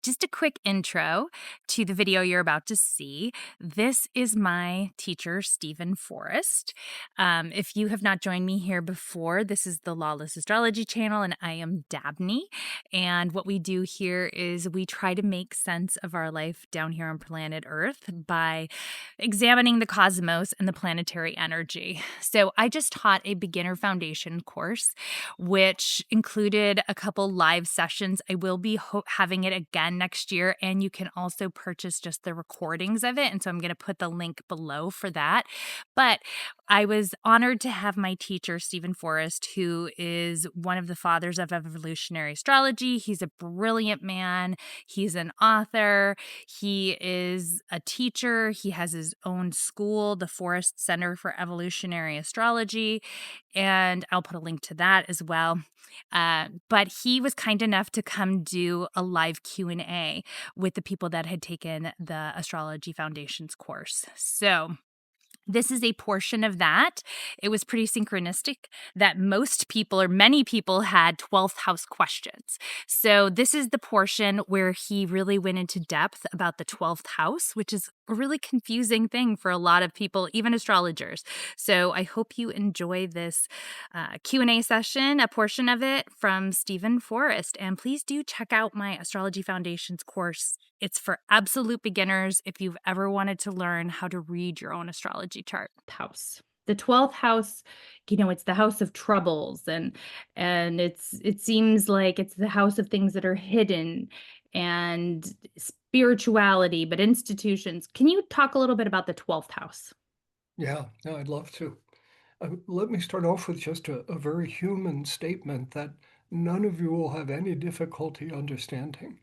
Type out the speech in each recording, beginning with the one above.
just a quick intro to the video you're about to see. This is my teacher, Steven Forrest. If you have not joined me here before, this is the Lawless Astrology channel, and I am Dabney. And what we do here is we try to make sense of our life down here on planet Earth by examining the cosmos and the planetary energy. So I just taught a beginner foundation course, which included a couple live sessions. I will be having it again next year, and you can also purchase just the recordings of it. And so I'm going to put the link below for that. But I was honored to have my teacher, Steven Forrest, who is one of the fathers of evolutionary astrology. He's a brilliant man. He's an author. He is a teacher. He has his own school, the Forrest Center for Evolutionary Astrology. And I'll put a link to that as well. But he was kind enough to come do a live Q&A with the people that had taken the Astrology Foundations course. So this is a portion of that. It was pretty synchronistic that most people or many people had 12th house questions. So this is the portion where he really went into depth about the 12th house, which is a really confusing thing for a lot of people, even astrologers. So I hope you enjoy this Q&A session, a portion of it from Steven Forrest. And please do check out my Astrology Foundations course. It's for absolute beginners if you've ever wanted to learn how to read your own astrology chart. House. The 12th house, it's the house of troubles, and it seems like it's the house of things that are hidden and spirituality, but institutions. Can you talk a little bit about the 12th house? Yeah, no, I'd love to. Let me start off with just a very human statement that none of you will have any difficulty understanding.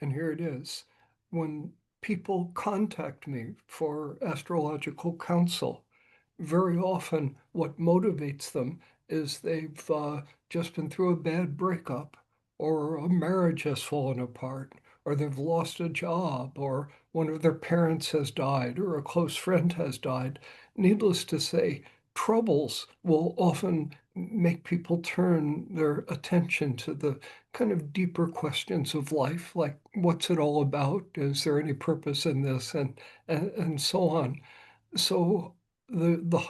And here it is. When people contact me for astrological counsel, very often what motivates them is they've just been through a bad breakup, or a marriage has fallen apart, or they've lost a job, or one of their parents has died, or a close friend has died. Needless to say, troubles will often make people turn their attention to the kind of deeper questions of life, like what's it all about? Is there any purpose in this? And so on. So the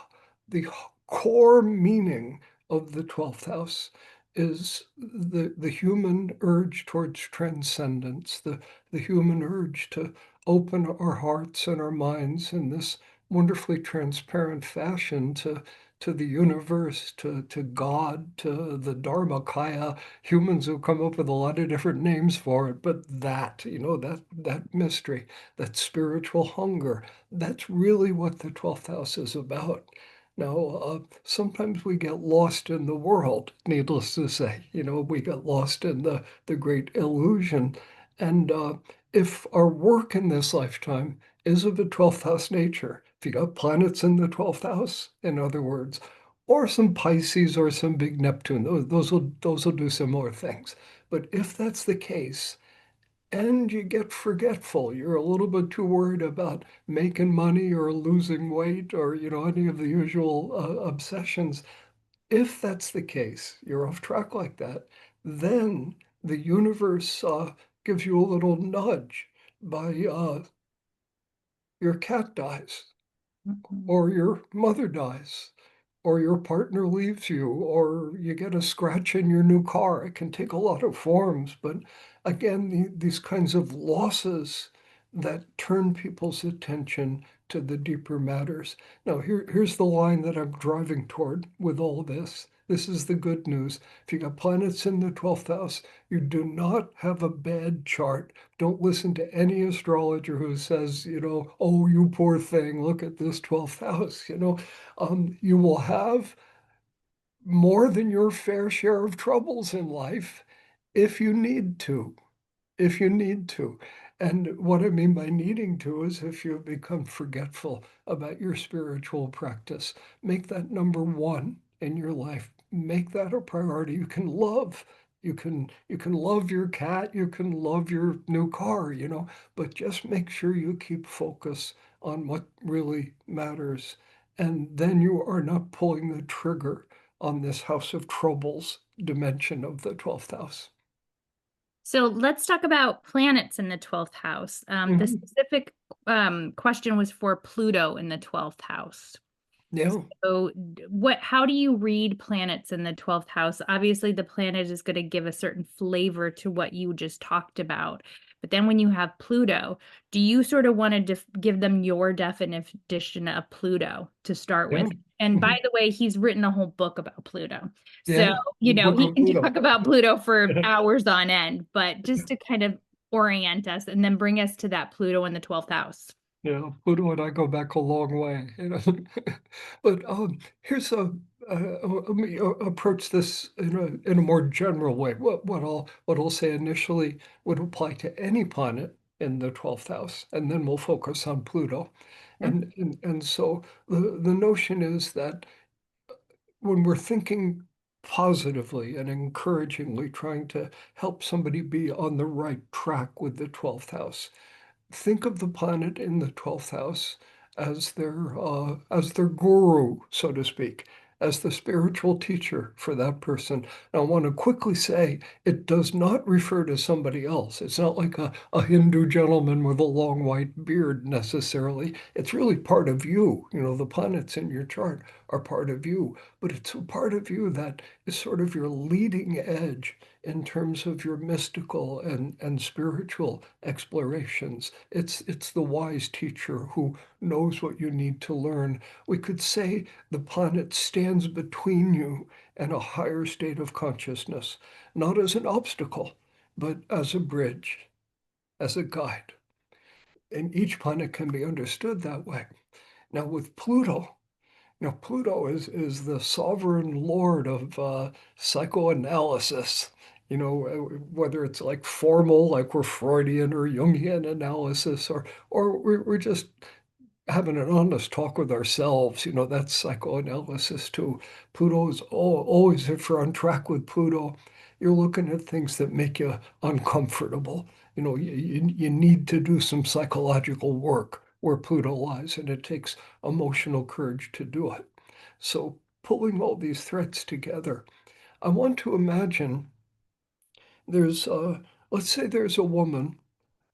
the core meaning of the 12th house is the human urge towards transcendence, the human urge to open our hearts and our minds in this wonderfully transparent fashion to the universe, to God, to the Dharmakaya. Humans have come up with a lot of different names for it, but that mystery, that spiritual hunger, that's really what the 12th house is about. Now, sometimes we get lost in the world, needless to say. We get lost in the great illusion. And if our work in this lifetime is of a 12th house nature, if you got planets in the 12th house, in other words, or some Pisces or some big Neptune, those will do similar things. But if that's the case, and you get forgetful. You're a little bit too worried about making money or losing weight or, any of the usual obsessions. If that's the case, you're off track like that, then the universe gives you a little nudge by your cat dies, Mhm. or your mother dies, or your partner leaves you, or you get a scratch in your new car. It can take a lot of forms, but again, these kinds of losses that turn people's attention to the deeper matters. Now, here's the line that I'm driving toward with all this. This is the good news. If you got planets in the 12th house, you do not have a bad chart. Don't listen to any astrologer who says, oh, you poor thing, look at this 12th house. You will have more than your fair share of troubles in life if you need to. If you need to. And what I mean by needing to is if you become forgetful about your spiritual practice, make that number one in your life. Make that a priority. You can love. You can love your cat, you can love your new car, but just make sure you keep focus on what really matters. And then you are not pulling the trigger on this house of troubles dimension of the 12th house. So let's talk about planets in the 12th house. The Mhm. specific question was for Pluto in the 12th house. Yeah. So how do you read planets in the 12th house? Obviously, the planet is going to give a certain flavor to what you just talked about. But then when you have Pluto, do you sort of want to give them your definition of Pluto to start Yeah. with? And by Mhm. the way, he's written a whole book about Pluto. So, Yeah. The book he of can Pluto. talk about Pluto for hours on end, but just to kind of orient us and then bring us to that Pluto in the 12th house. Yeah, Pluto and I go back a long way, you know. But here's let me approach this in a more general way. What I'll say initially would apply to any planet in the 12th house, and then we'll focus on Pluto. And so the notion is that when we're thinking positively and encouragingly, trying to help somebody be on the right track with the 12th house, think of the planet in the 12th house as their guru, so to speak, as the spiritual teacher for that person. Now, I want to quickly say it does not refer to somebody else. It's not like a Hindu gentleman with a long white beard necessarily. It's really part of you. You know, the planets in your chart are part of you, but it's a part of you that is sort of your leading edge in terms of your mystical and spiritual explorations. It's the wise teacher who knows what you need to learn. We could say the planet stands between you and a higher state of consciousness, not as an obstacle, but as a bridge, as a guide. And each planet can be understood that way. Now, with Pluto, Pluto is the sovereign lord of psychoanalysis. Whether it's like formal, like we're Freudian or Jungian analysis, or we're just having an honest talk with ourselves. That's psychoanalysis too. Pluto is always, if you're on track with Pluto, you're looking at things that make you uncomfortable. You need to do some psychological work where Pluto lies, and it takes emotional courage to do it. So, pulling all these threads together, I want to imagine there's, let's say there's a woman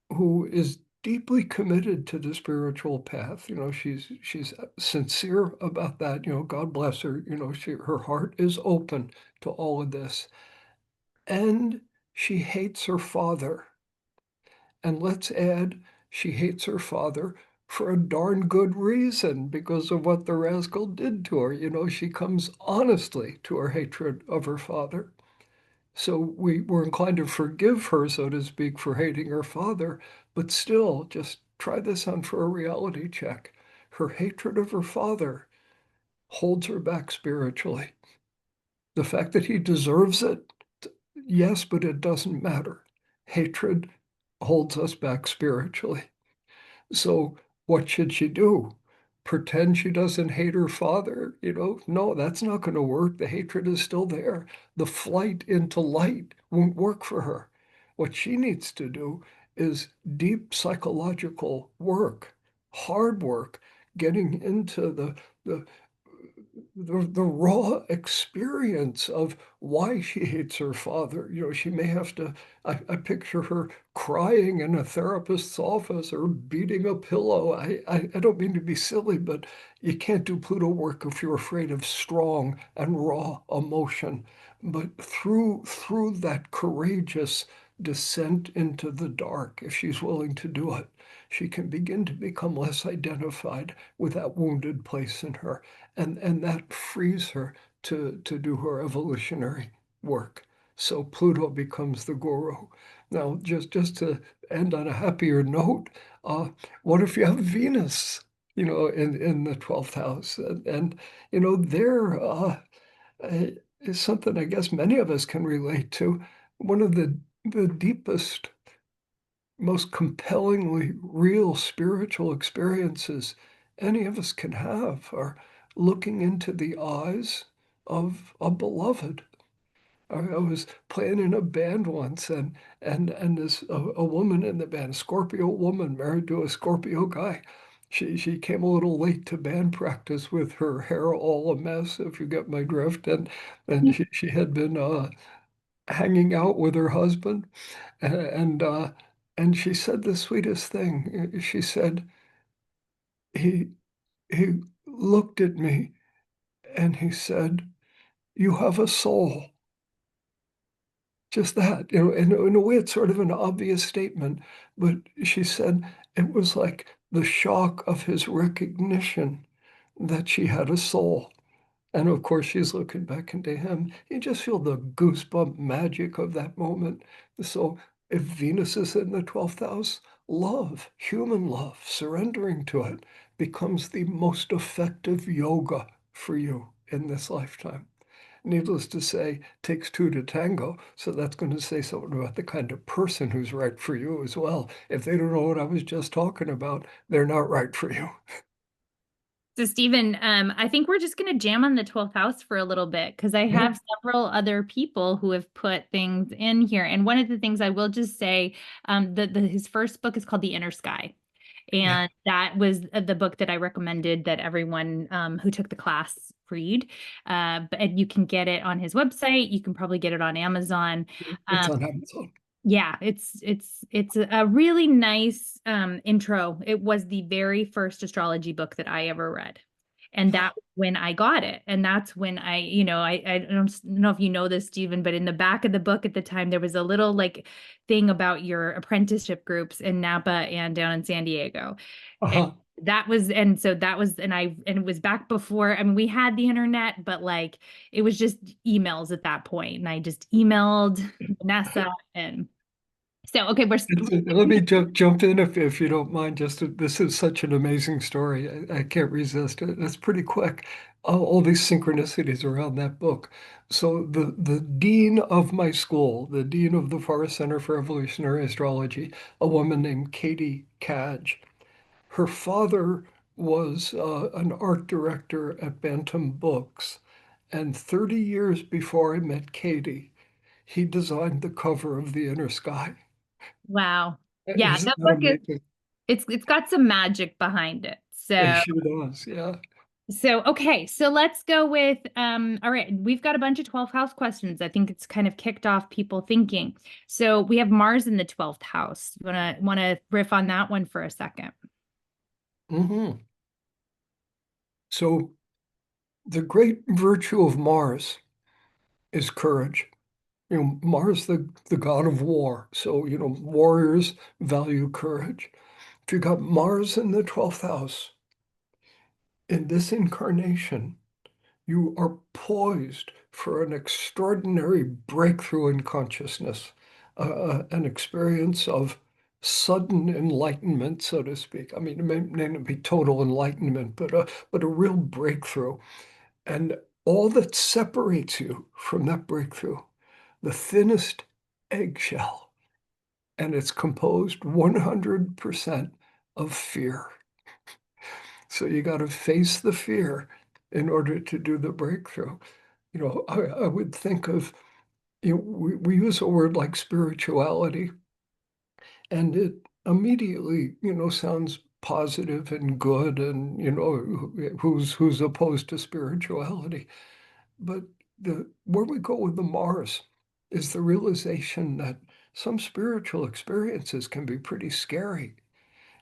who is deeply committed to the spiritual path. She's sincere about that. God bless her. Her heart is open to all of this, and she hates her father. And let's add, she hates her father for a darn good reason because of what the rascal did to her. She comes honestly to her hatred of her father. So we're inclined to forgive her, so to speak, for hating her father, but still, just try this on for a reality check. Her hatred of her father holds her back spiritually. The fact that he deserves it, yes, but it doesn't matter. Hatred holds us back spiritually. So what should she do? Pretend she doesn't hate her father? No, that's not going to work. The hatred is still there. The flight into light won't work for her. What she needs to do is deep psychological work, hard work, getting into the raw experience of why she hates her father. She may have to, I picture her crying in a therapist's office or beating a pillow. I don't mean to be silly, but you can't do Pluto work if you're afraid of strong and raw emotion. But through that courageous descent into the dark, if she's willing to do it, she can begin to become less identified with that wounded place in her, and that frees her to do her evolutionary work. So Pluto becomes the guru. Now, just to end on a happier note, what if you have Venus, in the 12th house? And there is something I guess many of us can relate to. One of the deepest, most compellingly real spiritual experiences any of us can have are looking into the eyes of a beloved. I was playing in a band once, and this a woman in the band, a Scorpio woman married to a Scorpio guy. She came a little late to band practice with her hair all a mess, if you get my drift, and she had been hanging out with her husband, And and she said the sweetest thing. She said, he he looked at me and he said, "You have a soul." Just that, in a way, it's sort of an obvious statement, but she said it was like the shock of his recognition that she had a soul. And of course, she's looking back into him. You just feel the goosebump magic of that moment. So, if Venus is in the 12th house, love, human love, surrendering to it becomes the most effective yoga for you in this lifetime. Needless to say, takes two to tango. So that's going to say something about the kind of person who's right for you as well. If they don't know what I was just talking about, they're not right for you. So, Stephen, I think we're just going to jam on the 12th house for a little bit because I Yeah, have several other people who have put things in here. And one of the things I will just say, his first book is called The Inner Sky. yeah. And that was the book that I recommended that everyone who took the class read. But you can get it on his website. You can probably get it on Amazon. It's Um, on Amazon. yeah, it's a really nice intro. It was the very first astrology book that I ever read. And that when I got it. And that's when I don't know if you know this, Stephen, but in the back of the book at the time, there was a little like thing about your apprenticeship groups in Napa and down in San Diego. And Uh-huh. and it was back before, I mean, we had the internet, but like it was just emails at that point. And I just emailed Vanessa and so, okay, Let me jump in if you don't mind. This is such an amazing story. I can't resist it. It's pretty quick. All these synchronicities around that book. So the dean of my school, the dean of the Forrest Center for Evolutionary Astrology, a woman named Katie Cadge. Her father was an art director at Bantam Books, and 30 years before I met Katie, he designed the cover of The Inner Sky. wow. Yeah, Isn't that that book is amazing? it's got some magic behind it. It So sure does. Yeah. okay, so let's go with all right, we've got a bunch of 12th house questions. I think it's kind of kicked off people thinking. So we have Mars in the 12th house. You wanna riff on that one for a second? Hmm. So the great virtue of Mars is courage. Mars, the god of war. So, warriors value courage. If you got Mars in the 12th house, in this incarnation, you are poised for an extraordinary breakthrough in consciousness, an experience of sudden enlightenment, so to speak. I mean, it may not be total enlightenment, but a real breakthrough. And all that separates you from that breakthrough, the thinnest eggshell, and it's composed 100% of fear. So you got to face the fear in order to do the breakthrough. I would think of, we use a word like spirituality, and it immediately, sounds positive and good, and who's opposed to spirituality. But where we go with the Mars is the realization that some spiritual experiences can be pretty scary.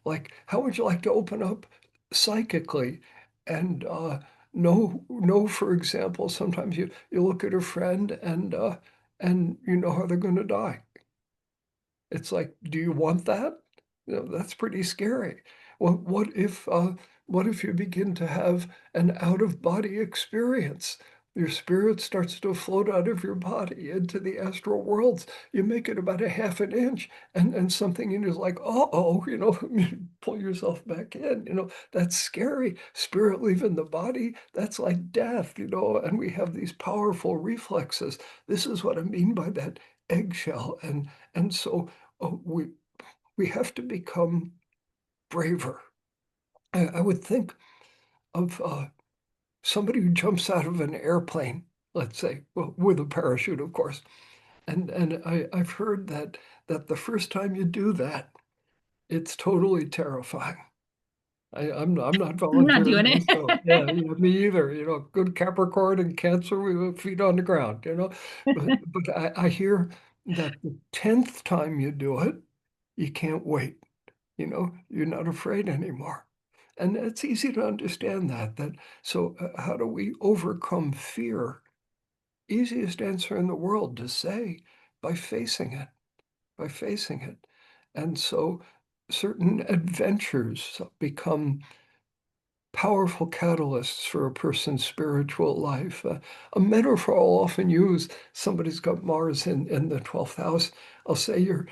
Like, how would you like to open up psychically and know, for example, sometimes you look at a friend and you know how they're going to die. It's like, do you want that? That's pretty scary. Well, what if you begin to have an out-of-body experience? Your spirit starts to float out of your body into the astral worlds. You make it about a half an inch, and something in you is like, uh-oh, pull yourself back in. That's scary. Spirit leaving the body, that's like death, and we have these powerful reflexes. This is what I mean by that eggshell. And so we have to become braver. I would think of somebody who jumps out of an airplane, let's say, well, with a parachute, of course. And I've heard that the first time you do that, it's totally terrifying. I'm not I'm not volunteering doing it. myself. Yeah, me either. Good Capricorn and Cancer, we have feet on the ground. But I hear that the 10th time you do it, you can't wait. You're not afraid anymore. And it's easy to understand that. So how do we overcome fear? Easiest answer in the world to say, by facing it, by facing it. And so certain adventures become powerful catalysts for a person's spiritual life. A metaphor I'll often use, somebody's got Mars in the 12th house. I'll say you're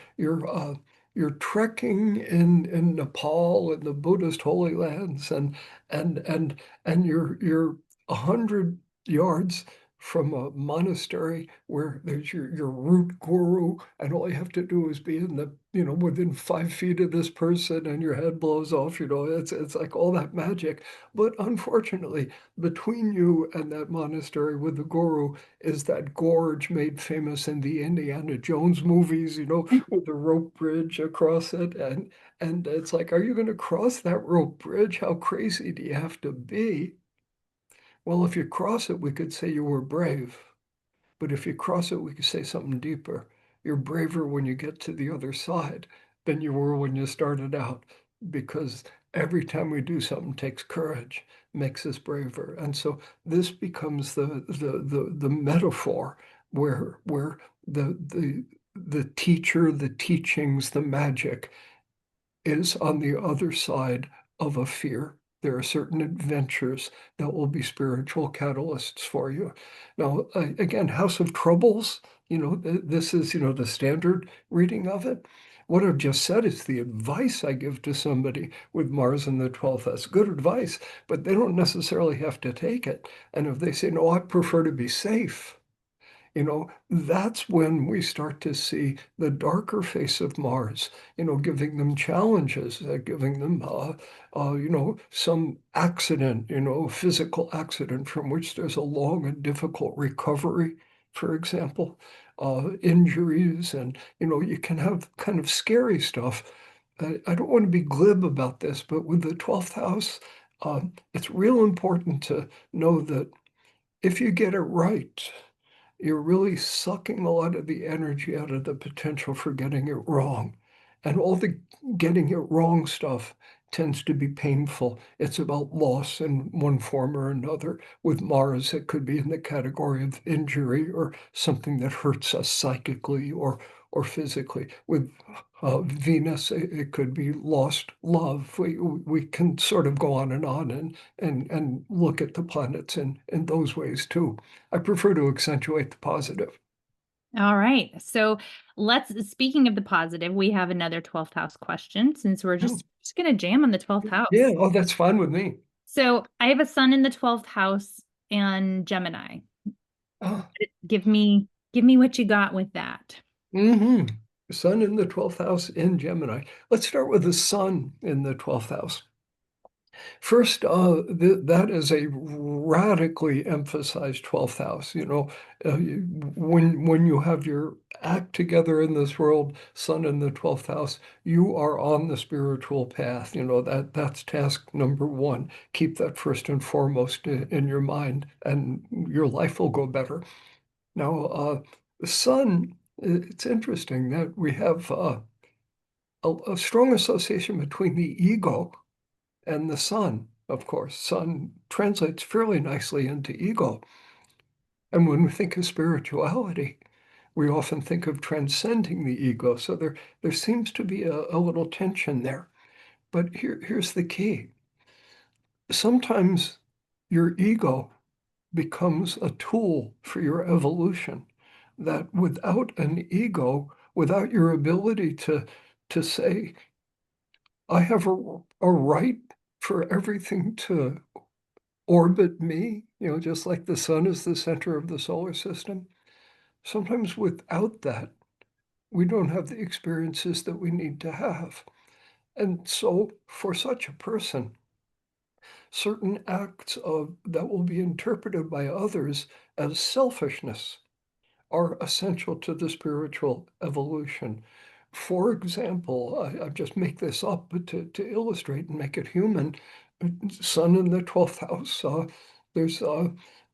trekking in Nepal in the Buddhist holy lands, and and and you're 100 yards from a monastery where there's your root guru, and all you have to do is be in the within 5 feet of this person, and your head blows off. It's like all that magic. But unfortunately, between you and that monastery with the guru is that gorge made famous in the Indiana Jones movies, with the rope bridge across it. And it's like, are you going to cross that rope bridge? How crazy do you have to be? Well, if you cross it, we could say you were brave. But if you cross it, we could say something deeper. You're braver when you get to the other side than you were when you started out, because every time we do something takes courage, makes us braver. And so this becomes the metaphor where the teacher, the teachings, the magic is on the other side of a fear. There are certain adventures that will be spiritual catalysts for you. Now, again, House of Troubles, this is, the standard reading of it. What I've just said is the advice I give to somebody with Mars in the 12th. That's good advice, but they don't necessarily have to take it. And if they say, no, I prefer to be safe, that's when we start to see the darker face of Mars, giving them challenges, giving them, some accident, physical accident from which there's a long and difficult recovery, for example, injuries, and, you can have kind of scary stuff. I don't want to be glib about this, but with the 12th house, it's real important to know that if you get it right, you're really sucking a lot of the energy out of the potential for getting it wrong. And all the getting it wrong stuff tends to be painful. It's about loss in one form or another. With Mars, it could be in the category of injury or something that hurts us psychically or physically. With Venus, it could be lost love. We can sort of go on and look at the planets in those ways too. I prefer to accentuate the positive. All right. So speaking of the positive, we have another 12th house question since we're Oh, just going to jam on the 12th yeah, house. oh, that's fine with me. So I have a sun in the 12th house and Gemini. Ah, Give me what you got with that. mm-hmm. Sun in the 12th house in Gemini. Let's start with the sun in the 12th house. First, that is a radically emphasized 12th house. When you have your act together in this world, sun in the 12th house, you are on the spiritual path. That's task number one. Keep that first and foremost in your mind, and your life will go better. Now, the sun, it's interesting that we have a strong association between the ego and the sun, of course. Sun translates fairly nicely into ego. And when we think of spirituality, we often think of transcending the ego. So there seems to be a little tension there. But here's the key. Sometimes your ego becomes a tool for your evolution. That without an ego, without your ability to say, I have a right for everything to orbit me, just like the sun is the center of the solar system. Sometimes without that, we don't have the experiences that we need to have. And so for such a person, certain acts of that will be interpreted by others as selfishness are essential to the spiritual evolution. For example, I just make this up, but to illustrate and make it human, sun in the 12th house, there's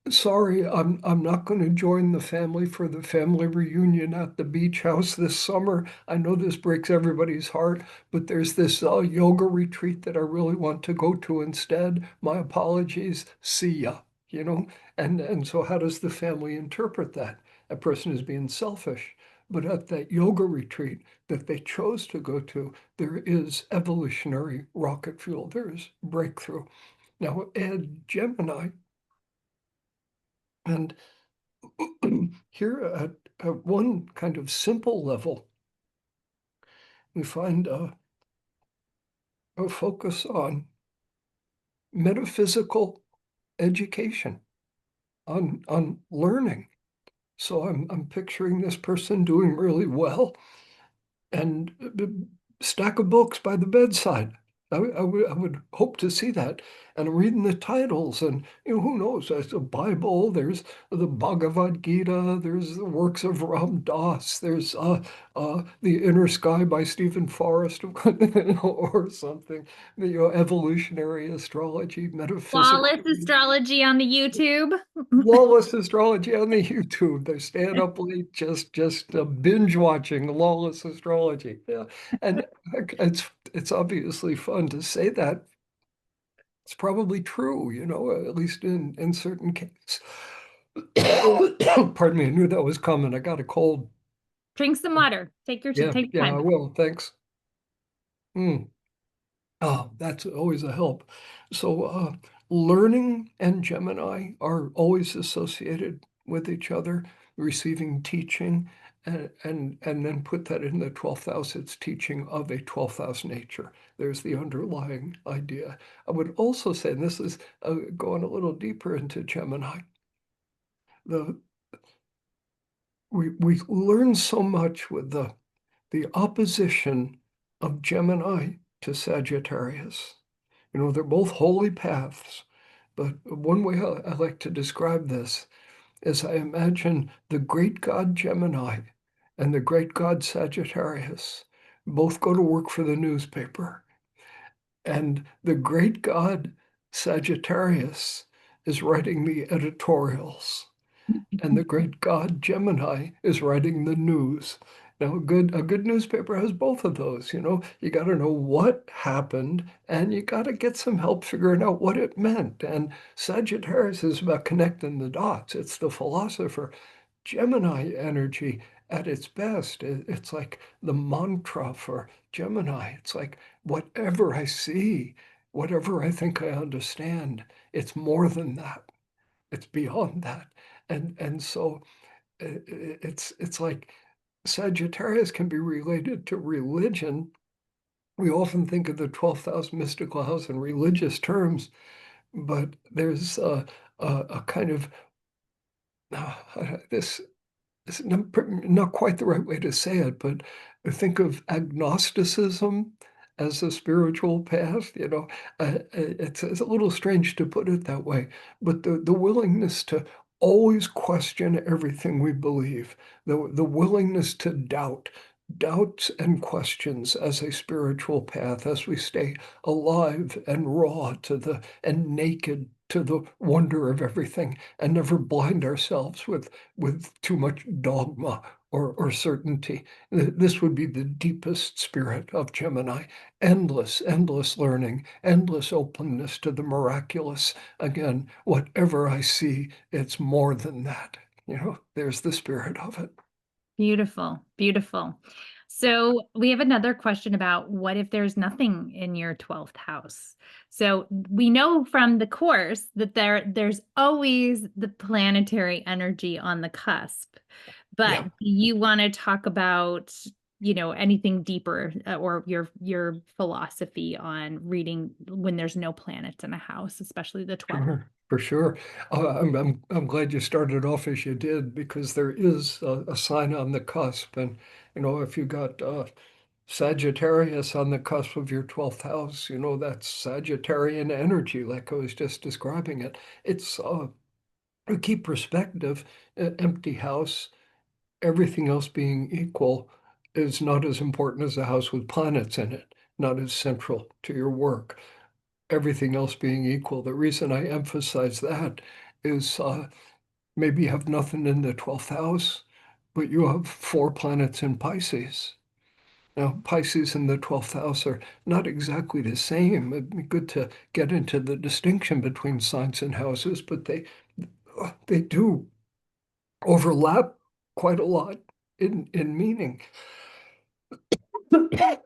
Sorry, I'm not going to join the family for the family reunion at the beach house this summer. I know this breaks everybody's heart, but there's this yoga retreat that I really want to go to instead. My apologies. See ya. You know, and so how does the family interpret that? A person is being selfish. But at that yoga retreat that they chose to go to, there is evolutionary rocket fuel. There is breakthrough. Now, add Gemini, and here at one kind of simple level, we find a focus on metaphysical education, on learning. So I'm picturing this person doing really well, and a stack of books by the bedside. I would hope to see that. And I'm reading the titles, and who knows? There's the Bible, there's the Bhagavad Gita, there's the works of Ram Dass, there's The Inner Sky by Steven Forrest, or something. Evolutionary astrology, metaphysical. Flawless astrology on the YouTube. Lawless astrology on the YouTube. They're staying up late, just binge watching lawless astrology. Yeah, and it's obviously fun to say that. It's probably true, at least in certain cases. Pardon me, I knew that was coming. I got a cold. Drink some water. Yeah, Take your yeah, I time. will. Thanks. Mm. Oh, that's always a help. So, learning and Gemini are always associated with each other, receiving teaching, and then put that in the 12th house. It's teaching of a 12th house nature. There's the underlying idea. I would also say, and this is going a little deeper into Gemini, the we learn so much with the opposition of Gemini to Sagittarius. They're both holy paths, but one way I like to describe this is I imagine the great god Gemini and the great god Sagittarius both go to work for the newspaper. And the great god Sagittarius is writing the editorials, and the great god Gemini is writing the news. Now, a good newspaper has both of those. You got to know what happened, and you got to get some help figuring out what it meant. And Sagittarius is about connecting the dots. It's the philosopher. Gemini energy at its best. It's like the mantra for Gemini. It's like whatever I see, whatever I think I understand, it's more than that. It's beyond that. And so it's like Sagittarius can be related to religion. We often think of the 12th house, mystical house, in religious terms, but there's a kind of this it's not quite the right way to say it, but think of agnosticism as a spiritual path. It's a little strange to put it that way, but the willingness to always question everything we believe, the willingness to doubt, doubts and questions as a spiritual path, as we stay alive and raw and naked to the wonder of everything, and never blind ourselves with too much dogma or certainty. This would be the deepest spirit of Gemini. Endless, endless learning, endless openness to the miraculous. Again, whatever I see, it's more than that. There's the spirit of it. Beautiful, beautiful. So we have another question about what if there's nothing in your 12th house? So we know from the course that there's always the planetary energy on the cusp. But Yeah. do you want to talk about, anything deeper, or your philosophy on reading when there's no planets in a house, especially the 12th? Sure, for sure. I'm glad you started off as you did, because there is a sign on the cusp, and if you got Sagittarius on the cusp of your 12th house, that's Sagittarian energy, like I was just describing it. It's a key perspective. Empty house, everything else being equal, is not as important as a house with planets in it, not as central to your work. Everything else being equal. The reason I emphasize that is maybe you have nothing in the 12th house, but you have four planets in Pisces. Now, Pisces and the 12th house are not exactly the same. It'd be good to get into the distinction between signs and houses, but they do overlap quite a lot in meaning.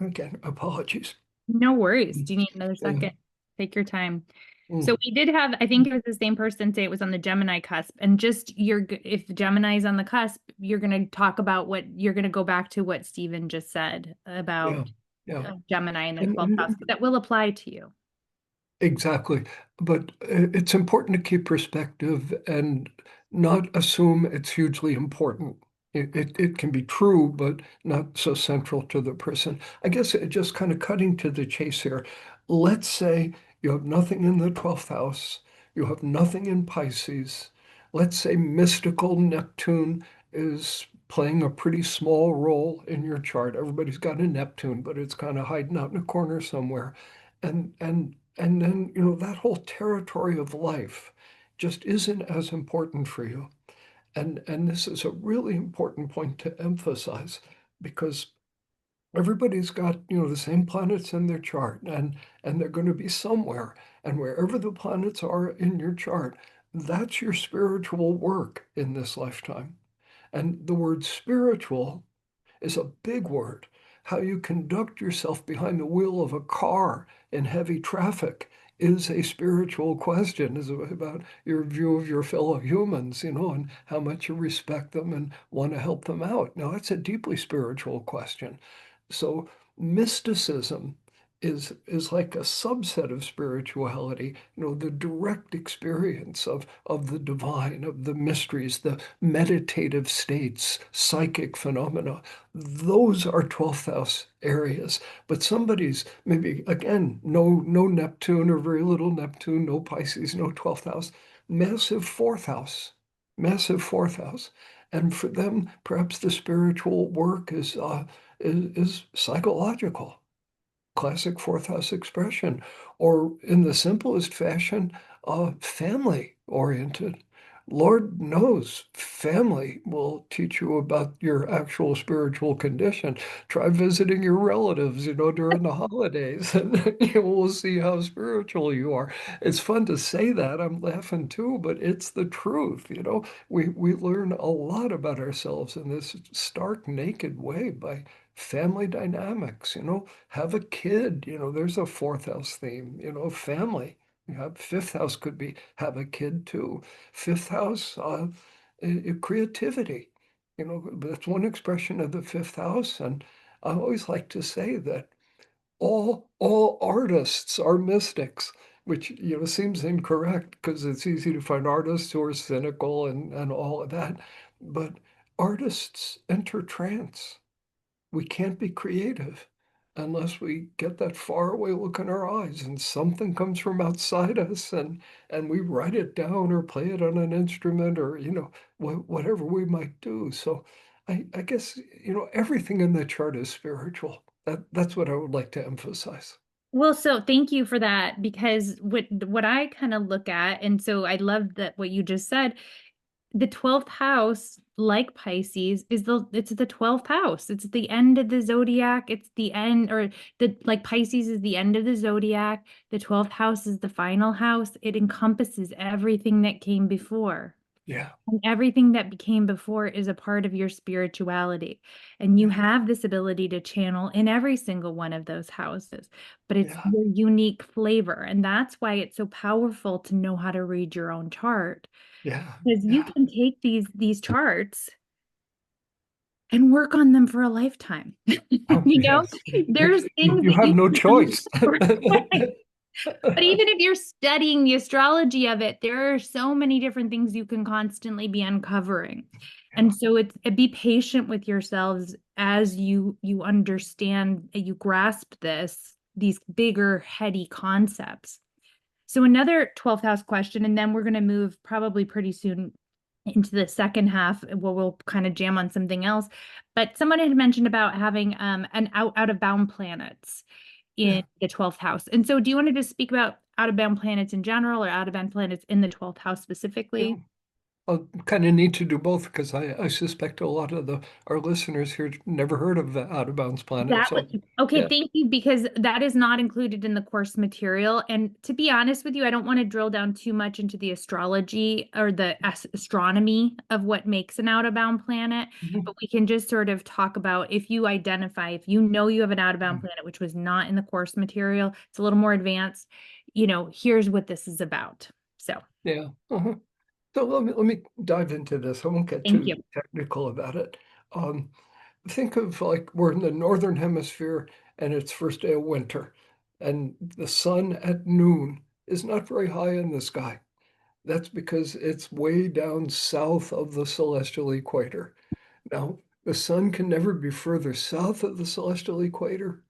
Again, apologies. No worries. Do you need another Yeah. second? Take your time. So Mm. we did have, I think it was the same person say it was on the Gemini cusp. And just if Gemini is on the cusp, you're going to talk about you're going to go back to what Stephen just said Yeah. about Yeah. Gemini in the And, 12th house, and because that will apply to you. exactly. But it's important to keep perspective and not assume it's hugely important. It can be true, but not so central to the person. I guess just kind of cutting to the chase here. Let's say you have nothing in the 12th house, you have nothing in Pisces. Let's say mystical Neptune is playing a pretty small role in your chart. Everybody's got a Neptune, but it's kind of hiding out in a corner somewhere. And then, that whole territory of life just isn't as important for you. And this is a really important point to emphasize because everybody's got, the same planets in their chart and they're going to be somewhere. And wherever the planets are in your chart, that's your spiritual work in this lifetime. And the word spiritual is a big word. How you conduct yourself behind the wheel of a car in heavy traffic is a spiritual question, is about your view of your fellow humans, and how much you respect them and want to help them out. Now, that's a deeply spiritual question. So mysticism is like a subset of spirituality, the direct experience of the divine, of the mysteries, the meditative states, psychic phenomena. Those are 12th house areas. But somebody's maybe, again, no Neptune or very little Neptune, no Pisces, no 12th house, massive fourth house, massive fourth house. And for them, perhaps the spiritual work is psychological, classic fourth house expression, or in the simplest fashion, family oriented. Lord knows family will teach you about your actual spiritual condition. Try visiting your relatives, during the holidays, and you will see how spiritual you are. It's fun to say that. I'm laughing too, but it's the truth. We learn a lot about ourselves in this stark, naked way by family dynamics. Have a kid. There's a fourth house theme. Family. Fifth house could be have a kid too. Fifth house, creativity. That's one expression of the fifth house. And I always like to say that all artists are mystics, which seems incorrect because it's easy to find artists who are cynical and all of that. But artists enter trance. We can't be creative unless we get that faraway look in our eyes and something comes from outside us and we write it down or play it on an instrument or whatever we might do. So I guess everything in the chart is spiritual. That's what I would like to emphasize. Well, so thank you for that, because what I kind of look at, and so I love that what you just said, the 12th house, like Pisces, it's the 12th house. It's the end of the zodiac. It's the end, or like Pisces is the end of the zodiac. The 12th house is the final house. It encompasses everything that came before. Yeah, And everything that came before is a part of your spirituality. And you yeah, have this ability to channel in every single one of those houses, but it's yeah, your unique flavor. And that's why it's so powerful to know how to read your own chart. yeah, Because you yeah. can take these charts and work on them for a lifetime. Oh, You know, yes. there's things You that have you no can choice. right. But even if you're studying the astrology of it, there are so many different things you can constantly be uncovering. Yeah, And so be patient with yourselves as you understand, you grasp these bigger, heady concepts. So another 12th house question, and then we're going to move probably pretty soon into the second half where we'll kind of jam on something else. But someone had mentioned about having an out of bound planets in yeah. the 12th house. And so do you want to just speak about out of bound planets in general or out of bound planets in the 12th house Yeah. specifically? I'll kind of need to do both because I suspect a lot of our listeners here never heard of the out of bounds planet. That So was okay. yeah. Thank you, because that is not included in the course material. And to be honest with you, I don't want to drill down too much into the astrology or the astronomy of what makes an out of bound planet, Mhm. but we can just sort of talk about if you identify, if you know you have an out of bound planet, which was not in the course material, it's a little more advanced, here's what this is about. So Yeah. Uh-huh. So let me dive into this. I won't get thank you. too technical about it. Um, think of like we're in the northern hemisphere and it's first day of winter, and the sun at noon is not very high in the sky. That's because it's way down south of the celestial equator. Now, the sun can never be further south of the celestial equator.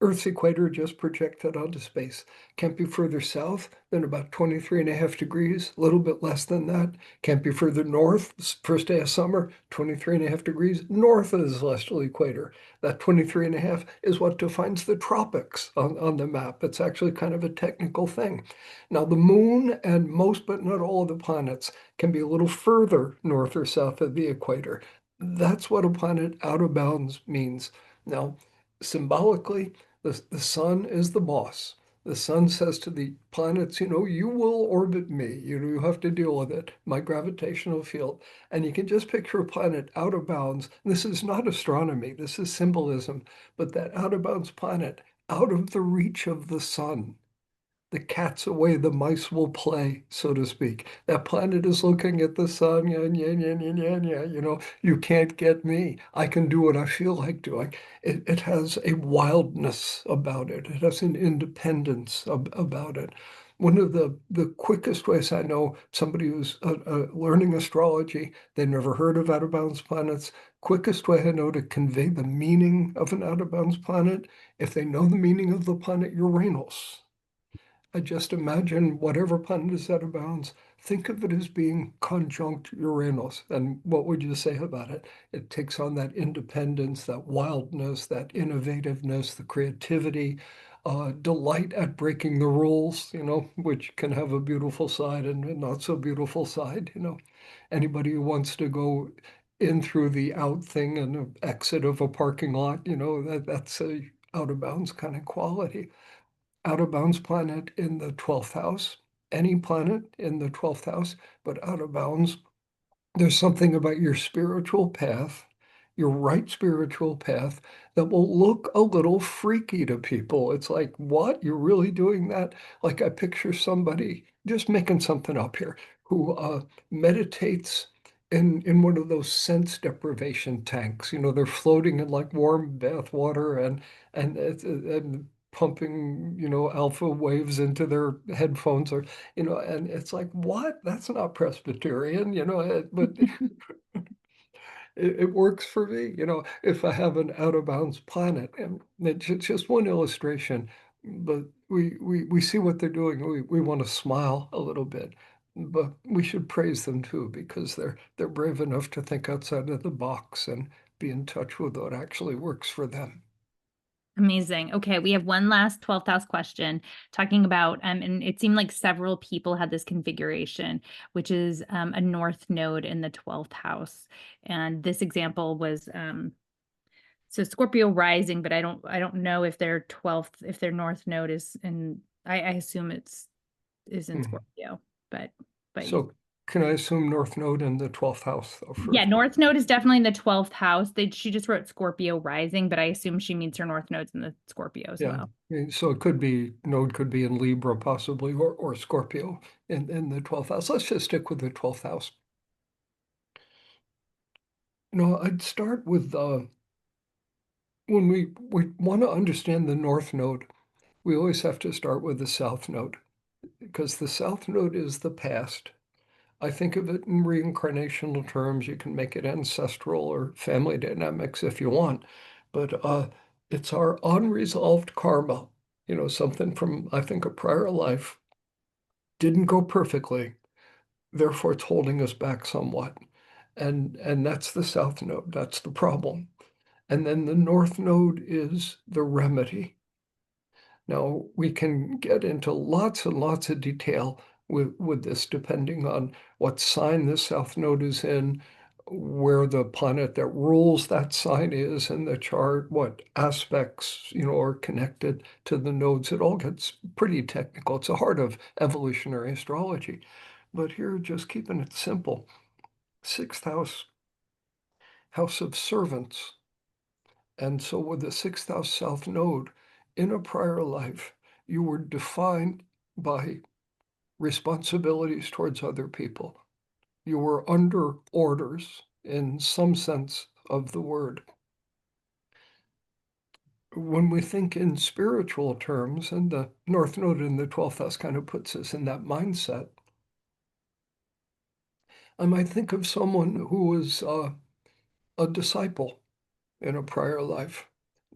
Earth's equator just projected onto space. Can't be further south than about 23 and a half degrees, a little bit less than that. Can't be further north, first day of summer, 23 and a half degrees north of the celestial equator. That 23 and a half is what defines the tropics on the map. It's actually kind of a technical thing. Now, the moon and most but not all of the planets can be a little further north or south of the equator. That's what a planet out of bounds means. Now, symbolically, the sun is the boss. The sun says to the planets, you will orbit me. You have to deal with it, my gravitational field. And you can just picture a planet out of bounds. This is not astronomy, this is symbolism, but that out of bounds planet, out of the reach of the sun. The cat's away, the mice will play, so to speak. That planet is looking at the sun, yeah, yeah, yeah, yeah, yeah, yeah. You can't get me. I can do what I feel like doing. It has a wildness about it. It has an independence about it. One of the quickest ways I know somebody who's learning astrology, they never heard of out of bounds planets, quickest way I know to convey the meaning of an out of bounds planet, if they know the meaning of the planet Uranus. I just imagine whatever planet is out of bounds, think of it as being conjunct Uranus. And what would you say about it? It takes on that independence, that wildness, that innovativeness, the creativity, delight at breaking the rules, which can have a beautiful side and a not so beautiful side. Anybody who wants to go in through the out thing and the exit of a parking lot, that's a out of bounds kind of quality. Out of bounds planet in the 12th house, any planet in the 12th house, but out of bounds, there's something about your spiritual path, your right spiritual path, that will look a little freaky to people. It's like, what? You're really doing that? Like I picture somebody, just making something up here, who meditates in one of those sense deprivation tanks. They're floating in like warm bath water and pumping, alpha waves into their headphones, or and it's like, what? That's not Presbyterian, but it works for me, if I have an out of bounds planet. And it's just one illustration, but we see what they're doing. We want to smile a little bit, but we should praise them too, because they're brave enough to think outside of the box and be in touch with what actually works for them. Amazing. Okay, we have one last 12th house question talking about, and it seemed like several people had this configuration, which is a north node in the 12th house. And this example was so Scorpio rising, but I don't know if their 12th, if their north node is in, I assume is in Mhm. Scorpio, but you So can I assume North Node in the 12th house though yeah, for North Node is definitely in the 12th house. She just wrote Scorpio rising, but I assume she means her North Node's in the Scorpio as yeah. well. So it could be node could be in Libra possibly or Scorpio in the 12th house. Let's just stick with the 12th house. I'd start with when we want to understand the North Node, we always have to start with the South Node, because the South Node is the past. I think of it in reincarnational terms. You can make it ancestral or family dynamics if you want, but it's our unresolved karma, something from, I think, a prior life didn't go perfectly, therefore it's holding us back somewhat. And that's the South Node, that's the problem. And then the North Node is the remedy. Now, we can get into lots and lots of detail with this, depending on what sign the south node is in, where the planet that rules that sign is in the chart, what aspects, are connected to the nodes. It all gets pretty technical. It's the heart of evolutionary astrology. But here, just keeping it simple, sixth house, house of servants. And so with the sixth house south node, in a prior life, you were defined by responsibilities towards other people. You were under orders in some sense of the word. When we think in spiritual terms, and the North Node in the 12th house kind of puts us in that mindset, I might think of someone who was a disciple in a prior life,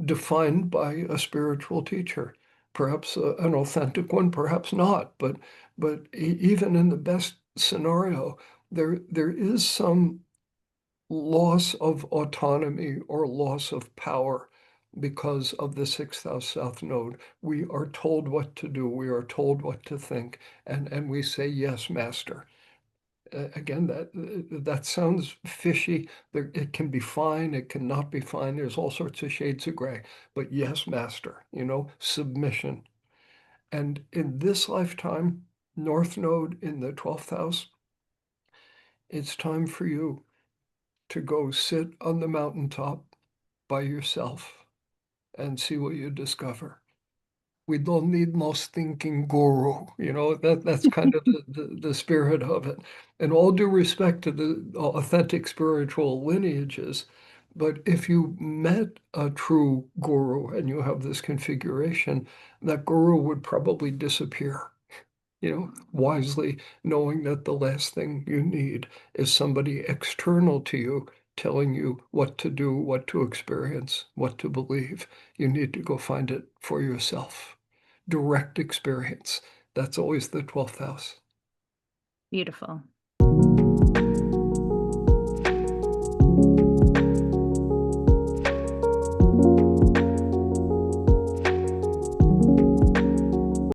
defined by a spiritual teacher, perhaps an authentic one, perhaps not. But even in the best scenario, there is some loss of autonomy or loss of power because of the sixth house south node. We are told what to do. We are told what to think, and we say, yes, master. Again, that sounds fishy. It can be fine, it cannot be fine. There's all sorts of shades of gray. But yes, master, submission. And in this lifetime, North Node in the 12th house, it's time for you to go sit on the mountaintop by yourself and see what you discover. We don't need no stinking guru. That's kind of the spirit of it. And all due respect to the authentic spiritual lineages, but if you met a true guru and you have this configuration, that guru would probably disappear, wisely knowing that the last thing you need is somebody external to you telling you what to do, what to experience, what to believe. You need to go find it for yourself. Direct experience. That's always the 12th house. Beautiful.